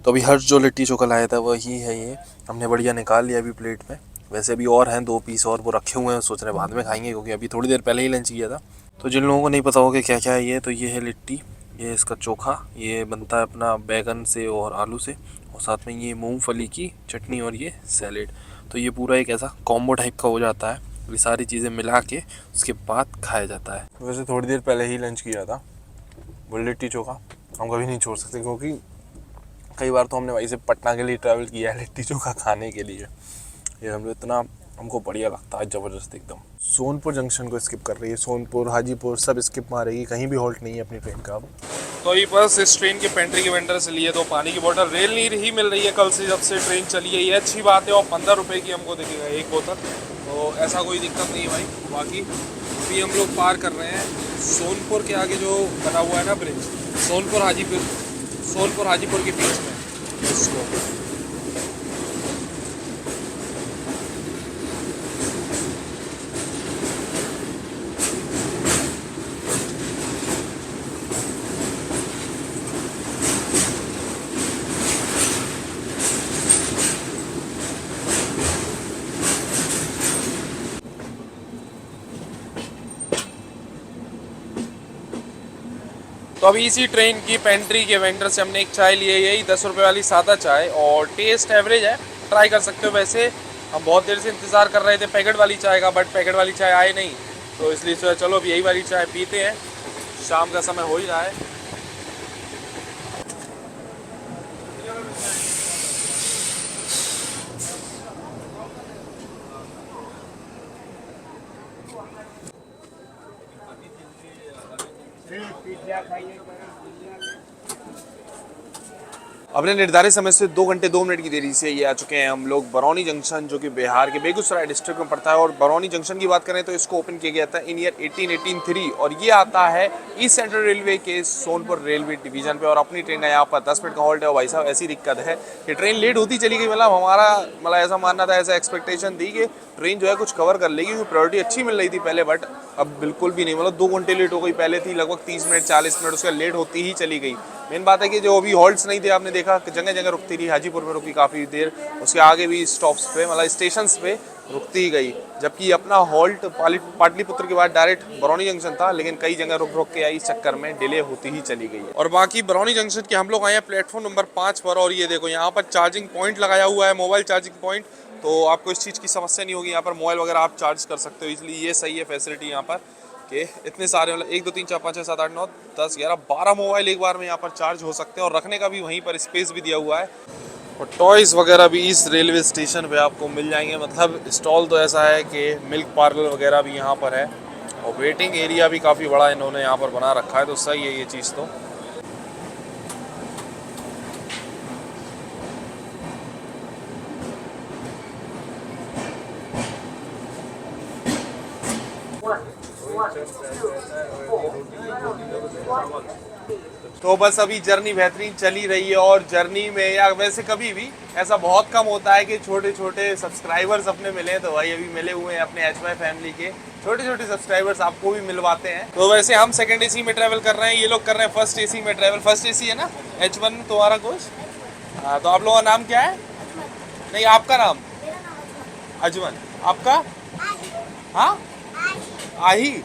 तो अभी हर्ष जो लिट्टी चोखा लाया था वही है ये, हमने बढ़िया निकाल लिया अभी प्लेट में। वैसे अभी और हैं 2 पीस और वो रखे हुए हैं, सोच रहे बाद में खाएंगे, क्योंकि अभी थोड़ी देर पहले ही लंच किया था। तो जिन लोगों को नहीं पता होगा क्या क्या है ये, तो ये है लिट्टी, ये इसका चोखा, ये बनता है अपना बैगन से और आलू से, और साथ में ये मूंगफली की चटनी और ये सैलेड। तो ये पूरा एक ऐसा कॉम्बो टाइप का हो जाता है, ये सारी चीज़ें मिला के उसके बाद खाया जाता है। वैसे थोड़ी देर पहले ही लंच किया था, वो लिट्टी चोखा हम कभी नहीं छोड़ सकते, क्योंकि कई बार तो हमने वहीं से पटना के लिए ट्रैवल किया है लिट्टी चोखा खाने के लिए। ये हम लोग इतना हमको बढ़िया लगता है, ज़बरदस्त एकदम। सोनपुर जंक्शन को स्किप कर रही है, सोनपुर हाजीपुर सब स्किप मारेगी, कहीं भी हॉल्ट नहीं है अपनी ट्रेन का अब। तो ये बस इस ट्रेन के पेंट्री के वेंडर से लिए तो पानी की बोतल, रेल नहीं रही मिल रही है कल से, जब से ट्रेन चली है, ये अच्छी बात है। और 15 रुपये की हमको दिखेगा एक बोतल, तो ऐसा कोई दिक्कत नहीं है भाई। बाकी अभी हम लोग पार कर रहे हैं सोनपुर के आगे जो बना हुआ है ना ब्रिज, सोनपुर हाजीपुर के बीच में इसको। तो अभी इसी ट्रेन की पेंट्री के वेंडर से हमने एक चाय ली है, यही 10 रुपये वाली सादा चाय, और टेस्ट एवरेज है, ट्राई कर सकते हो। वैसे हम बहुत देर से इंतज़ार कर रहे थे पैकेट वाली चाय का, बट पैकेट वाली चाय आई नहीं, तो इसलिए चलो अब यही वाली चाय पीते हैं, शाम का समय हो ही रहा है। अपने निर्धारित समय से 2 घंटे 2 मिनट की देरी से ये आ चुके हैं हम लोग बरौनी जंक्शन, जो कि बिहार के बेगूसराय डिस्ट्रिक्ट में पड़ता है। और बरौनी जंक्शन की बात करें तो इसको ओपन किया गया था इन ईयर 1883 और ये आता है ईस्ट सेंट्रल रेलवे के सोनपुर रेलवे डिवीजन पे। और अपनी ट्रेन का यहाँ पर 10 मिनट का हॉल्ट है। और भाई साहब ऐसी दिक्कत है कि ट्रेन लेट होती चली गई। मतलब हमारा ऐसा मानना था, ऐसा एक्सपेक्टेशन थी कि ट्रेन जो है कुछ कवर कर लेगी, क्योंकि प्रायोरिटी अच्छी मिल रही थी पहले, बट अब बिल्कुल भी नहीं। मतलब 2 घंटे लेट हो गई, पहले थी लगभग 30 मिनट 40 मिनट, उसका लेट होती ही चली गई। मेन बात है कि जो अभी हॉल्ट्स नहीं थे, आपने देखा जगह जगह रुकती रही। हाजीपुर में रुकी काफ़ी देर, उसके आगे भी स्टॉप्स पे मतलब स्टेशंस पे रुकती ही गई। जबकि अपना हॉल्ट पाटलिपुत्र के बाद डायरेक्ट बरौनी जंक्शन था, लेकिन कई जगह रुक रुक के आई, इस चक्कर में डिले होती ही चली गई। और बाकी बरौनी जंक्शन के हम लोग आए हैं प्लेटफॉर्म नंबर 5 पर। और ये देखो यहाँ पर चार्जिंग पॉइंट लगाया हुआ है, मोबाइल चार्जिंग पॉइंट, तो आपको इस चीज़ की समस्या नहीं होगी। यहाँ पर मोबाइल वगैरह आप चार्ज कर सकते हो, इसलिए ये सही है फैसिलिटी यहाँ पर कि इतने सारे मतलब 1 2 3 4 5 6 7 8 9 10 11 12 मोबाइल एक बार में यहाँ पर चार्ज हो सकते हैं। और रखने का भी वहीं पर स्पेस भी दिया हुआ है। और टॉयज़ वगैरह भी इस रेलवे स्टेशन पे आपको मिल जाएंगे। मतलब स्टॉल तो ऐसा है कि मिल्क पार्लर वगैरह भी यहाँ पर है। और वेटिंग एरिया भी काफ़ी बड़ा इन्होंने यहाँ पर बना रखा है, तो सही है ये चीज़ तो। तो बस अभी जर्नी बेहतरीन चली रही है। और जर्नी में या वैसे कभी भी ऐसा बहुत कम होता है कि छोटे छोटे सब्सक्राइबर्स अपने मिले। तो भाई अभी मिले हुए हैं अपने HY फैमिली के छोटे छोटे सब्सक्राइबर्स, आपको भी मिलवाते हैं। तो वैसे हम सेकंड AC में ट्रैवल कर रहे हैं, ये लोग कर रहे हैं फर्स्ट AC में ट्रैवल। फर्स्ट AC है ना H1 तुम्हारा कुछ? हाँ, तो आप लोगों का नाम क्या है? नहीं, आपका नाम? अजमन। आपका? हाँ, आही।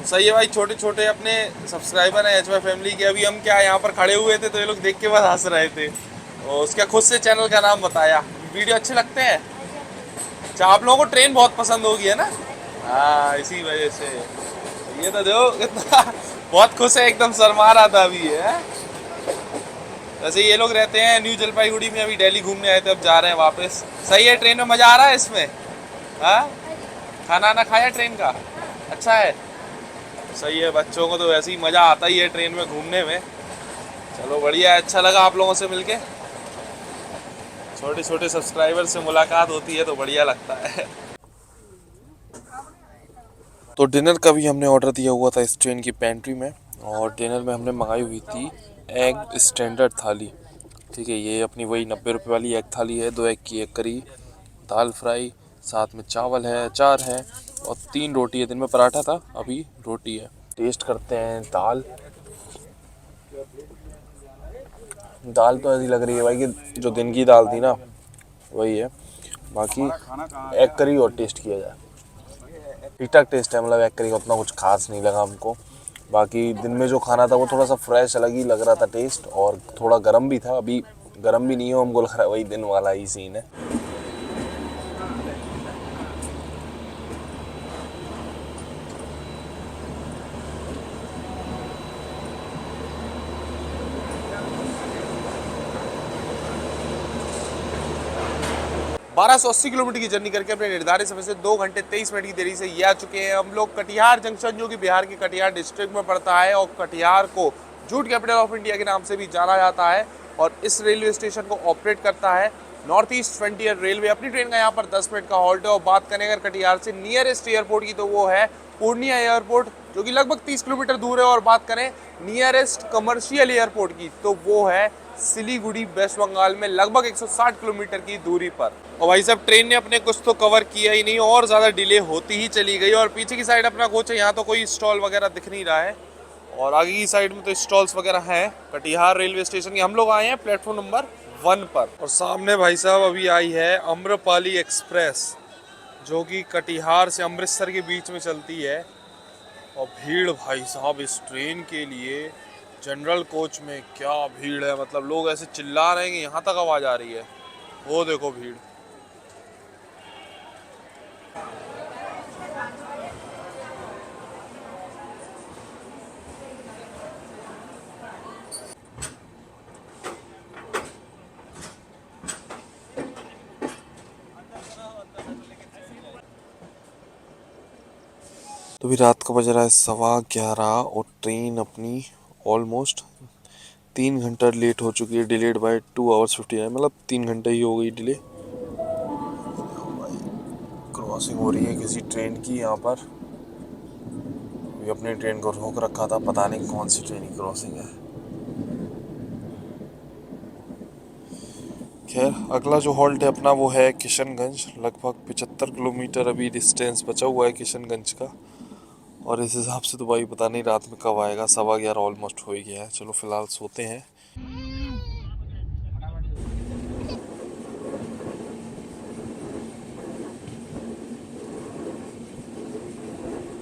सही है भाई, छोटे छोटे अपने सब्सक्राइबर हैं HY फैमिली के। अभी हम क्या यहाँ पर खड़े हुए थे तो ये लोग देख के बस हंस रहे थे। और उसका खुद से चैनल का नाम बताया। वीडियो अच्छे लगते हैं? अच्छा, आप लोगों को ट्रेन बहुत पसंद होगी है ना? हाँ, इसी वजह से। ये तो देखो कितना बहुत खुश है, एकदम शर्मा रहा था अभी है। वैसे ये लोग रहते हैं न्यू जलपाईगुड़ी में, अभी दिल्ली घूमने आए थे, अब जा रहे हैं वापस। सही है, ट्रेन में मज़ा आ रहा है इसमें? हाँ, खाना ना खाया ट्रेन का? अच्छा है, सही है। बच्चों को तो वैसे ही मज़ा आता ही है ट्रेन में घूमने में। चलो बढ़िया है, अच्छा लगा आप लोगों से मिलके। छोटे छोटे सब्सक्राइबर से मुलाकात होती है तो बढ़िया लगता है। तो डिनर का भी हमने ऑर्डर दिया हुआ था इस ट्रेन की पेंट्री में। और डिनर में हमने मंगाई हुई थी एग स्टैंडर्ड थाली। ठीक है, ये अपनी वही 90 रुपये वाली एग थाली है। 2 एग की एक करी, दाल फ्राई, साथ में चावल है, अचार है और 3 रोटी है। दिन में पराठा था, अभी रोटी है। टेस्ट करते हैं दाल। दाल तो ऐसी लग रही है भाई कि जो दिन की दाल थी ना वही है। बाकी एग करी और टेस्ट किया जाए, ठीक ठाक टेस्ट है। मतलब एग करी का उतना कुछ खास नहीं लगा हमको। बाकी दिन में जो खाना था वो थोड़ा सा फ्रेश अलग ही लग रहा था टेस्ट, और थोड़ा गर्म भी था। अभी गर्म भी नहीं है, हमको लग रहा है वही दिन वाला ही सीन है। बारह सौ 80 किलोमीटर की जर्नी करके अपने निर्धारित समय से 2 घंटे 23 मिनट की देरी से ये आ चुके हैं हम लोग कटिहार जंक्शन, जो कि बिहार के कटिहार डिस्ट्रिक्ट में पड़ता है। और कटिहार को जूट कैपिटल ऑफ इंडिया के नाम से भी जाना जाता है। और इस रेलवे स्टेशन को ऑपरेट करता है नॉर्थ ईस्ट फ्रंटियर रेलवे। अपनी ट्रेन का यहाँ पर 10 मिनट का हॉल्ट है। और बात करें अगर कटिहार से नियरेस्ट एयरपोर्ट की तो वो है पूर्णिया एयरपोर्ट, जो कि लगभग 30 किलोमीटर दूर है। और बात करें नियरेस्ट कमर्शियल एयरपोर्ट की तो वो है सिलीगुड़ी वेस्ट बंगाल में, लगभग 160 किलोमीटर की दूरी पर। और भाई साहब ट्रेन ने अपने कुछ तो कवर किया ही नहीं, और ज़्यादा डिले होती ही चली गई। और पीछे की साइड अपना कोच है, यहाँ तो कोई स्टॉल वगैरह दिख नहीं रहा है। और आगे की साइड में तो स्टॉल्स वगैरह हैं। कटिहार रेलवे स्टेशन की हम लोग आए हैं प्लेटफॉर्म नंबर 1 पर। और सामने भाई साहब अभी आई है अम्रपाली एक्सप्रेस, जो कि कटिहार से अमृतसर के बीच में चलती है। और भीड़ भाई साहब इस ट्रेन के लिए जनरल कोच में क्या भीड़ है। मतलब लोग ऐसे चिल्ला रहे हैं कि यहाँ तक आवाज़ आ रही है। वो देखो भीड़। तो भी रात को बज रहा है 11:15 और ट्रेन अपनी ऑलमोस्ट 3 घंटा लेट हो चुकी है, डिलेड बाय 2 hours 59, मतलब 3 घंटे ही हो गई डिले। क्रॉसिंग हो रही है किसी ट्रेन की यहाँ पर, ये अपनी ट्रेन को रोक रखा था, पता नहीं कौन सी ट्रेन की क्रॉसिंग है। खैर अगला जो हॉल्ट है अपना वो है किशनगंज। लगभग 75 किलोमीटर अभी डिस्टेंस बचा हुआ है किशनगंज का, और इस हिसाब से तो भाई पता नहीं रात में कब आएगा। 11:15 ऑलमोस्ट हो ही गया है। चलो फिलहाल सोते हैं।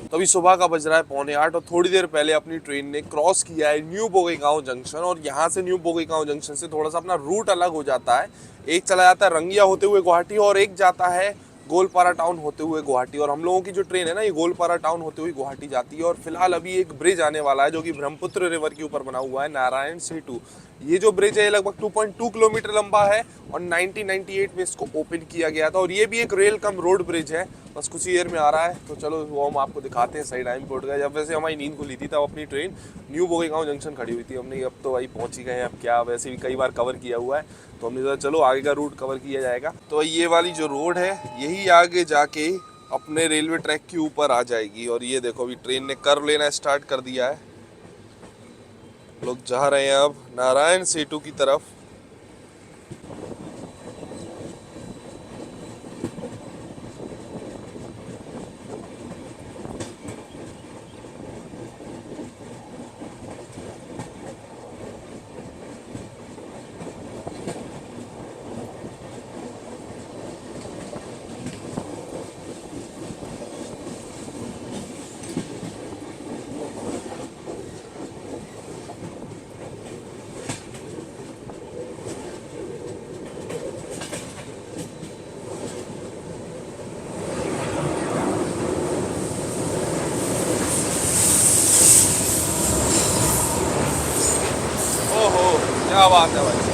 तो अभी सुबह का बज रहा है 7:45 और थोड़ी देर पहले अपनी ट्रेन ने क्रॉस किया है न्यू बोगईगांव जंक्शन। और यहाँ से न्यू बोगईगांव जंक्शन से थोड़ा सा अपना रूट अलग हो जाता है। एक चला जाता है रंगिया होते हुए गुवाहाटी और एक जाता है गोलपारा टाउन होते हुए गुवाहाटी। और हम लोगों की जो ट्रेन है ना, ये गोलपारा टाउन होते हुए गुवाहाटी जाती है। और फिलहाल अभी एक ब्रिज आने वाला है जो कि ब्रह्मपुत्र रिवर के ऊपर बना हुआ है, नारायण सेतु। ये जो ब्रिज है लगभग 2.2 किलोमीटर लंबा है और 1998 में इसको ओपन किया गया था। और ये भी एक रेल कम रोड ब्रिज है, बस कुछ ईयर में आ रहा है। तो चलो वो हम आपको दिखाते हैं। सही टाइम पे उठ गए, जब वैसे हमारी नींद खुली थी तब अपनी ट्रेन न्यू बोगईगांव जंक्शन खड़ी हुई थी। हमने अब तो भाई पहुंच ही गए हैं, अब क्या, वैसे भी कई बार कवर किया हुआ है तो हमने सोचा चलो आगे का रूट कवर किया जाएगा। तो ये वाली जो रोड है यही आगे जाके अपने रेलवे ट्रैक के ऊपर आ जाएगी। और ये देखो अभी ट्रेन ने कर्व लेना स्टार्ट कर दिया है। लोग जा रहे हैं अब नारायण सेतु की तरफ। ओहो क्या बात है भाई।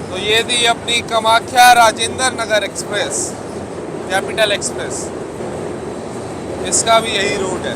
तो ये थी अपनी Kamakhya Rajendra Nagar express, capital express. इसका भी यही रूट है।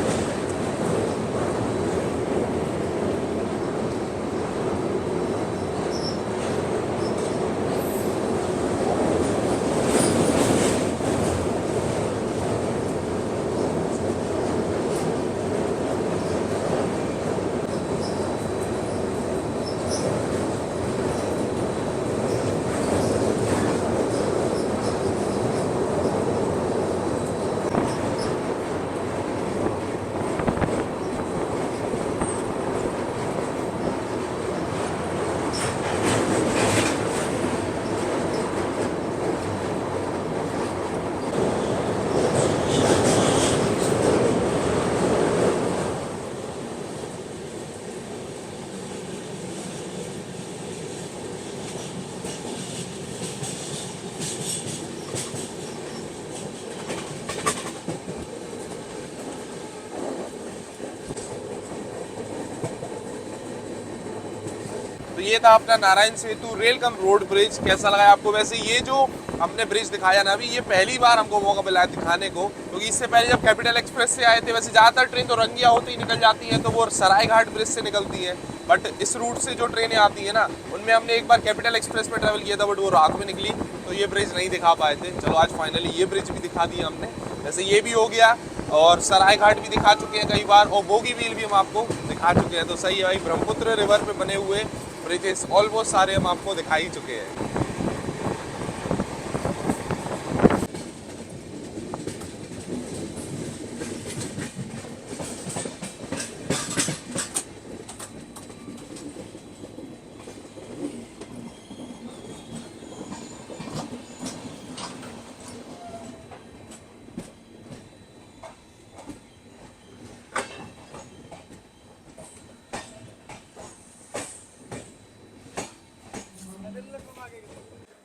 तो ये था अपना नारायण सेतु रेल कम रोड ब्रिज। कैसा लगा आपको? वैसे ये जो हमने ब्रिज दिखाया ना अभी, ये पहली बार हमको मौका मिला है दिखाने को, क्योंकि इससे पहले जब कैपिटल एक्सप्रेस से आए थे, वैसे ज़्यादातर ट्रेन तो रंगिया होते ही निकल जाती हैं, तो वो सरायघाट ब्रिज से निकलती हैं। बट इस रूट से जो ट्रेनें आती हैं ना, उनमें हमने एक बार कैपिटल एक्सप्रेस में ट्रैवल किया था, बट वो रात में निकली तो ये ब्रिज नहीं दिखा पाए थे। चलो आज फाइनली ये ब्रिज भी दिखा दिया हमने। वैसे ये भी हो गया और सरायघाट भी दिखा चुके हैं कई बार, और बोगी व्हील भी हम आपको दिखा चुके हैं। तो सही है भाई, ब्रह्मपुत्र रिवर पे बने हुए ब्रिजेस ऑलमोस्ट सारे हम आपको दिखा ही चुके हैं।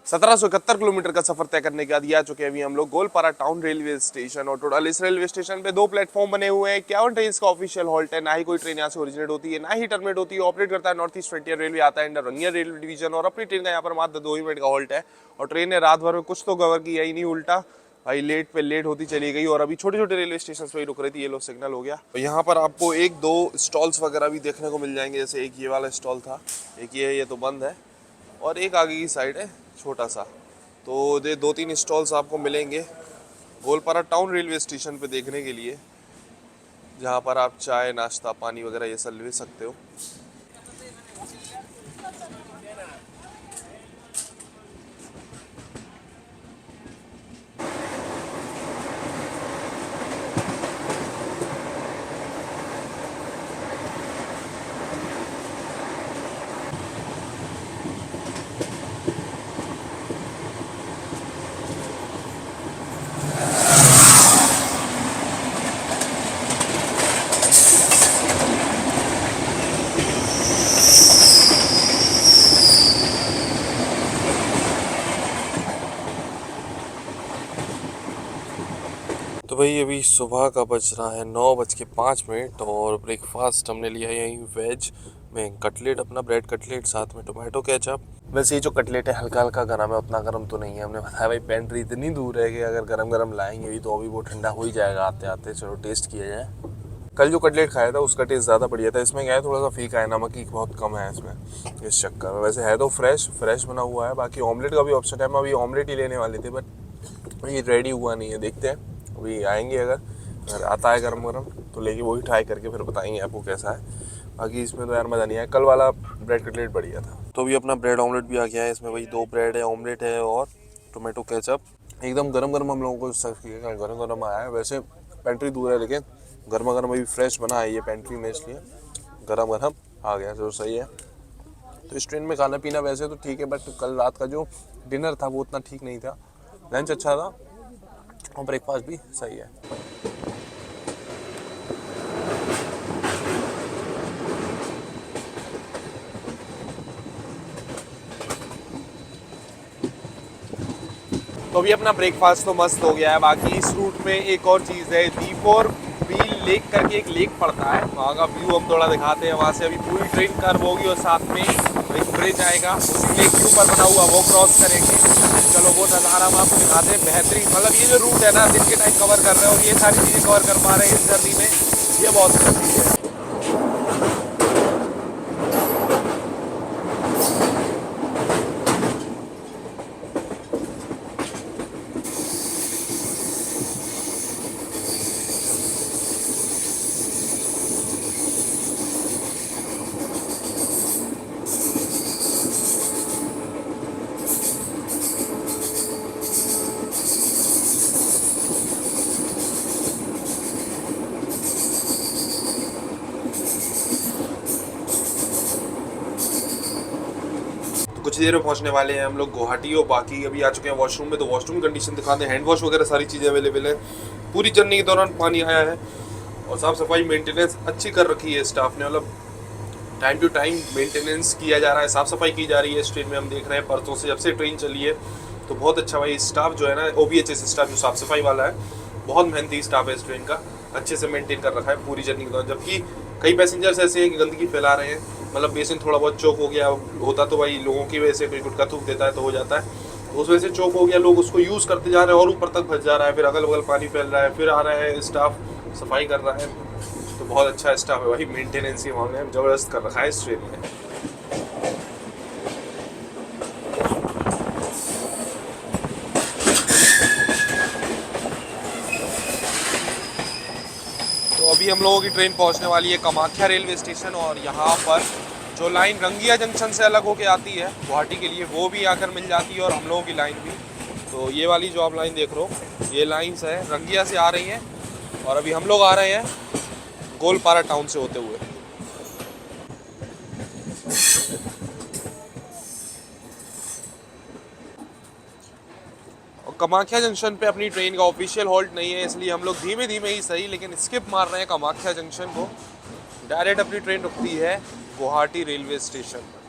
1771 किलोमीटर का सफर तय करने के बाद ये आ चुके हैं अभी हम लोग गोलपारा टाउन रेलवे स्टेशन। और टोटल इस रेलवे स्टेशन पे 2 प्लेटफॉर्म बने हुए हैं। 51 ट्रेन का ऑफिशियल हॉल्ट है, ना ही कोई ट्रेन यहाँ से ओरिजिनेट होती है, ना ही टर्मिनेट होती है। ऑपरेट करता है नॉर्थ ईस्ट फ्रंटियर रेलवे, आता है अंडर रंगिया रेलवे डिवीजन। और अपनी ट्रेन का यहाँ पर मात्र 2 ही मिनट का हॉल्ट है। और ट्रेन ने रात भर में कुछ तो कवर किया ही नहीं, उल्टा भाई लेट पे लेट होती चली गई। और अभी छोटे छोटे रेलवे स्टेशन पे ही रुक रही थी। ये लो सिग्नल हो गया। तो यहाँ पर आपको 1-2 स्टॉल्स वगैरह भी देखने को मिल जाएंगे। जैसे एक ये वाला स्टॉल था, एक ये तो बंद है, और एक आगे की साइड है छोटा सा। तो ये 2-3 स्टॉल्स आपको मिलेंगे गोलपारा टाउन रेलवे स्टेशन पे देखने के लिए, जहाँ पर आप चाय, नाश्ता, पानी वगैरह ये सब ले सकते हो। तो भाई अभी सुबह का बज रहा है 9:05 और ब्रेकफास्ट हमने लिया है यहीं वेज में कटलेट, अपना ब्रेड कटलेट, साथ में टोमेटो केचप। वैसे ये जो कटलेट है हल्का हल्का गर्म है, उतना गर्म तो नहीं है। हमने बताया भाई पेंट्री इतनी दूर है कि अगर गरम गरम लाएंगे भी तो अभी वो ठंडा हो ही जाएगा आते आते। चलो टेस्ट किया जाए। कल जो कटलेट खाया था उसका टेस्ट ज़्यादा बढ़िया था। इसमें क्या है, थोड़ा सा फीका है, नमक की बहुत कम है इसमें, इस चक्कर में। वैसे है तो फ्रेश बना हुआ है। बाकी ऑमलेट का भी ऑप्शन है, हम अभी ऑमलेट ही लेने वाले थे बट ये रेडी हुआ नहीं है। देखते हैं अभी आएंगे, अगर आता है गरम गरम तो लेके वही ट्राई करके फिर बताएंगे आपको कैसा है। बाकी इसमें तो यार मज़ा नहीं आया, कल वाला ब्रेड कटलेट बढ़िया था। तो अभी अपना ब्रेड ऑमलेट भी आ गया है। इसमें वही 2 ब्रेड है, ऑमलेट है और टोमेटो केचप। एकदम गरम गरम हम लोगों को सर्व किया, गरम गरम आया है। वैसे पेंट्री दूर है लेकिन गर्मा गर्म अभी फ्रेश बना है ये पेंट्री में, इसलिए गरम गरम आ गया जो सही है। तो इस ट्रेन में खाना पीना वैसे तो ठीक है, बट कल रात का जो डिनर था वो उतना ठीक नहीं था। लंच अच्छा था और ब्रेकफास्ट भी सही है। तो अभी अपना ब्रेकफास्ट तो मस्त हो गया है। बाकी इस रूट में एक और चीज़ है, दीपोर व्हील लेक करके एक लेक पड़ता है, वहाँ का व्यू हम थोड़ा दिखाते हैं। वहाँ से अभी पूरी ट्रेन कर्व होगी और साथ में एक ब्रिज आएगा, उसी लेक के ऊपर बना हुआ, वो क्रॉस करेंगे। चलो वो नज़ारा हम आपको दिखाते हैं। बेहतरीन, मतलब ये जो रूट है ना दिन के टाइम कवर कर रहे हो और ये सारी चीज़ें कवर कर पा रहे हैं इस जर्नी में, ये बहुत अच्छी चीज़ है। कुछ देर में पहुंचने वाले हैं हम लोग गुवाहाटी। और बाकी अभी आ चुके हैं वॉशरूम में, तो वॉशरूम कंडीशन दिखाते हैं। हैंड वॉश वगैरह सारी चीज़ें अवेलेबल है। पूरी जर्नी के दौरान पानी आया है और साफ़ सफाई मेंटेनेंस अच्छी कर रखी है स्टाफ ने, मतलब टाइम टू टाइम मेंटेनेंस किया जा रहा है, साफ़ सफाई की जा रही है इस ट्रेन में। हम देख रहे हैं परसों से जब से ट्रेन चली है तो बहुत अच्छा भाई स्टाफ जो है ना, OVHS स्टाफ जो साफ़ सफाई वाला है, बहुत मेहनती स्टाफ है इस ट्रेन का, अच्छे से मेंटेन कर रखा है पूरी जर्नी के दौरान। जबकि कई पैसेंजर्स ऐसे हैं कि गंदगी फैला रहे हैं, मतलब बेसिन थोड़ा बहुत चौक हो गया होता तो भाई लोगों की वजह से कोई गुटका थूक देता है तो हो जाता है, तो उस वजह से चौक हो गया, लोग उसको यूज़ करते जा रहे हैं और ऊपर तक भज जा रहा है, फिर अगल बगल पानी फैल रहा है, फिर आ रहा है स्टाफ सफाई कर रहा है। तो बहुत अच्छा स्टाफ है भाई, मेंटेनेंस के मामले में ज़बरदस्त कर रखा है इस ट्रेन में। तो अभी हम लोगों की ट्रेन पहुंचने वाली है कामाख्या रेलवे स्टेशन, और यहाँ पर जो लाइन रंगिया जंक्शन से अलग होके आती है गुवाहाटी के लिए, वो भी आकर मिल जाती है और हम लोगों की लाइन भी। तो ये वाली जो आप लाइन देख रहे हो, ये लाइन्स है रंगिया से आ रही हैं और अभी हम लोग आ रहे हैं गोलपारा टाउन से होते हुए। कामाख्या जंक्शन पे अपनी ट्रेन का ऑफिशियल हॉल्ट नहीं है, इसलिए हम लोग धीमे धीमे ही सही लेकिन स्किप मार रहे हैं कामाख्या जंक्शन को। डायरेक्ट अपनी ट्रेन रुकती है गुवाहाटी रेलवे स्टेशन पर।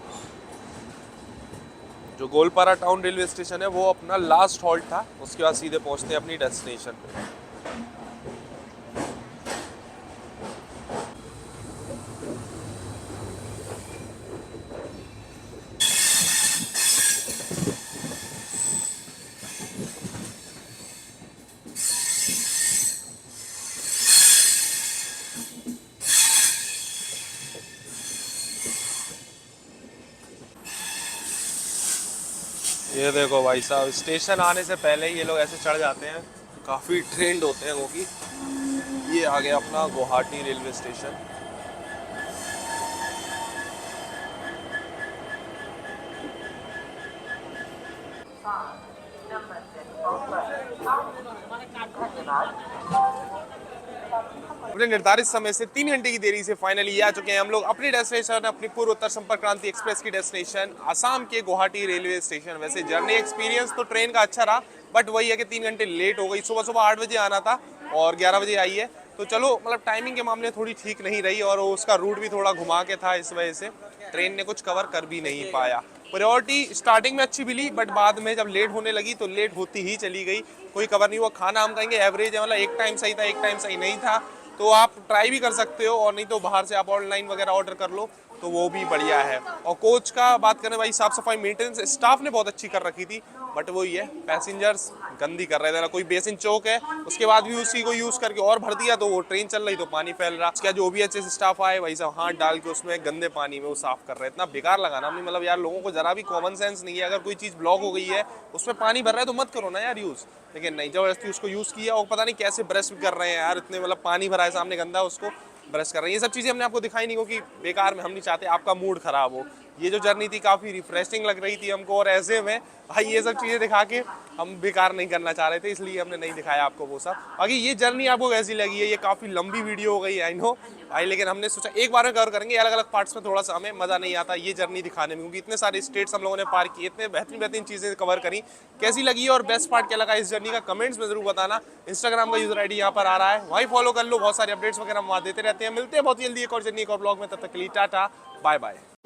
जो गोलपारा टाउन रेलवे स्टेशन है वो अपना लास्ट हॉल्ट था, उसके बाद सीधे पहुंचते हैं अपनी डेस्टिनेशन पे। ये देखो भाई साहब, स्टेशन आने से पहले ही ये लोग ऐसे चढ़ जाते हैं, काफ़ी ट्रेंड होते हैं वो कि। ये आ गया अपना गुवाहाटी रेलवे स्टेशन। अपने निर्धारित समय से 3 घंटे की देरी से फाइनली आ चुके हैं हम लोग अपनी डेस्टिनेशन, अपनी पूर्व उत्तर संपर्क क्रांति एक्सप्रेस की डेस्टिनेशन असम के गुवाहाटी रेलवे स्टेशन। वैसे जर्नी एक्सपीरियंस तो ट्रेन का अच्छा रहा, बट वही है कि 3 घंटे लेट हो गई। सुबह सुबह 8 बजे आना था और 11 बजे आई है, तो चलो मतलब टाइमिंग के मामले थोड़ी ठीक नहीं रही, और उसका रूट भी थोड़ा घुमा के था, इस वजह से ट्रेन ने कुछ कवर कर भी नहीं पाया। प्रायोरिटी स्टार्टिंग में अच्छी मिली, बट बाद में जब लेट होने लगी तो लेट होती ही चली गई, कोई कवर नहीं हुआ। खाना हम कहेंगे एवरेज है, मतलब एक टाइम सही था, एक टाइम सही नहीं था, तो आप ट्राई भी कर सकते हो, और नहीं तो बाहर से आप ऑनलाइन वगैरह ऑर्डर कर लो तो वो भी बढ़िया है। और कोच का बात करें भाई, साफ सफाई मेंटेनेंस स्टाफ ने बहुत अच्छी कर रखी थी, बट वही है पैसेंजर्स गंदी कर रहे थे ना। कोई बेसिन चौक है, उसके बाद भी उसी को यूज करके और भर दिया, तो वो ट्रेन चल रही तो पानी फैल रहा। उसका जो OBHS स्टाफ आए वही सब हाथ डाल के उसमें गंदे पानी में वो साफ कर रहे हैं। इतना बेकार लगा ना, मतलब यार लोगों को जरा भी कॉमन सेंस नहीं है। अगर कोई चीज़ ब्लॉक हो गई है, उसमें पानी भर रहा है तो मत करो ना यार यूज़, लेकिन नहीं, जबरदस्ती उसको यूज़ किया। और पता नहीं कैसे ब्रश भी कर रहे हैं यार, इतने मतलब पानी भरा है सामने गंदा, उसको ब्रश कर रहे हैं। ये सब चीज़ें हमने आपको दिखाई नहीं, क्योंकि बेकार में हम नहीं चाहते आपका मूड खराब हो। ये जो जर्नी थी काफ़ी रिफ्रेशिंग लग रही थी हमको, और ऐसे में भाई ये सब चीज़ें दिखा के हम बेकार नहीं करना चाह रहे थे, इसलिए हमने नहीं दिखाया आपको वो सब। बाकी ये जर्नी आपको कैसी लगी है? ये काफ़ी लंबी वीडियो हो गई, आई नो भाई, लेकिन हमने सोचा एक बार में कवर करेंगे। अलग अलग पार्ट्स में थोड़ा सा हमें मज़ा नहीं आता ये जर्नी दिखाने में, क्योंकि इतने सारे स्टेट्स हम लोगों ने पार किए, इतने बेहतरीन बेहतरीन चीज़ें कवर करी। कैसी लगी और बेस्ट पार्ट क्या लगा इस जर्नी का, कमेंट्स में जरूर बताना। इंस्टाग्राम का यूजर ID यहाँ पर आ रहा है, वहीं फॉलो कर लो, बहुत सारे अपडेट्स वगैरह हम वहाँ देते रहते हैं। मिलते हैं बहुत जल्दी एक और जर्नी एक और ब्लॉग में, तब तक के लिए टाटा बाय बाय।